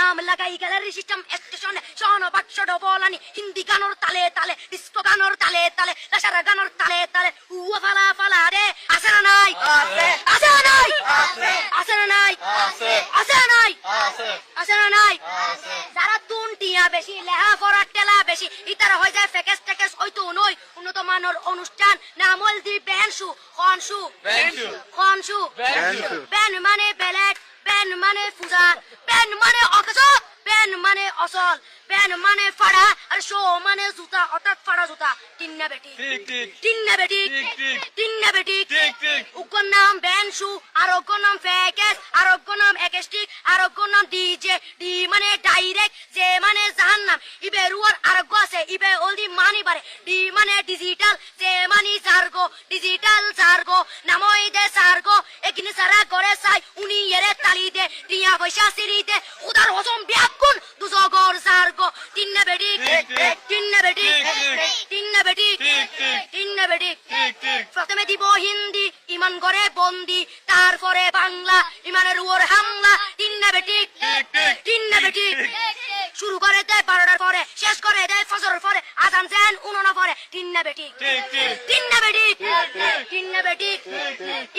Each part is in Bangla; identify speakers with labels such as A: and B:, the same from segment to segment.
A: নাম লাগাই গ্যালারি সিস্টেম স্টেশনে শোন বাক্স ডবলানি হিন্দি গানোর তালে তালে ডিস্কো গানোর তালে তালে লাসারা গানোর তালে তালে উয়া ফালা ফালা রে আছে না নাই আছে না নাই আছে না নাই আছে না নাই আছে না নাই যারা তুনটিয়া বেশি লেহা পড়া টেলা বেশি ইতারা হয়ে যায় ফেকেস টেকেস হয়তো নই উন্নত মানের অনুষ্ঠান নাম হল দি বেনসু খনসু খনসু বেন মানে বেলেট বেন মানে ফুজা বেন মানে অকস বেন মানে অসল বেন মানে ফাড়া আর শো মানে জুতা অর্থাৎ ফাড়া জুতা তিন্না বেটি তিন্না বেটি তিন্না বেটি উগ্র নাম বেনসু আর অগ্র নাম ফেকেস আর অগ্র নাম একেস্টিক আর অগ্র নাম ডিজে ডি মানে ডাইরেক্ট যে মানে জাহান্নাম ইবে রুয়ার আরোগ্য আছে ইবে অলদি মানি বারে ডি মানে ডিজিটাল যে মানি সার্গো ডিজিটাল সার্গো নামই দে সার্গো একিনি সারা করে চাই উনি এরে তালি দে টিয়া পয়সা সিরিতে উদার হজম ব্যাকুন দুজগর সার্গো তিন্না বেটি তিন্না বেটি তিন্না বেটি তিন্না বেটি প্রথমে দিব হিন্দি ইমান করে বন্দি তারপরে বাংলা ইমানের উপর হামলা তিন্না বেটি তিন্না বেটি শুরু করে দেয় 12টার পরে শেষ করে দেয় ফজরের পরে আজান দেন উনানা পরে তিন্না বেটি তিন্না বেটি তিন্না বেটি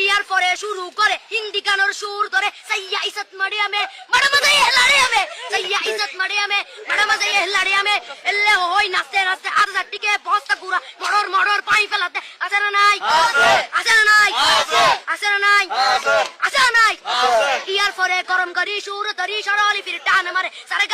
A: ইয়ার পরে শুরু করে হিন্দি গানের সুর ধরে সাইয়া ইজ্জত মারিয়ামে ম্যাডাম মজা লাড়িয়ামে সাইয়া ইজ্জত মারিয়ামে ম্যাডাম মজা লাড়িয়ামে এলে হই নাচতে নাচতে আধা টিকে বস্তা গুড়া মড়র মড়র পাই ফেলাতে আছে না নাই আছে না নাই আছে না নাই আছে না নাই ইয়ার পরে গরম করি সুর ধরি সরলি ফির টান মারে সারে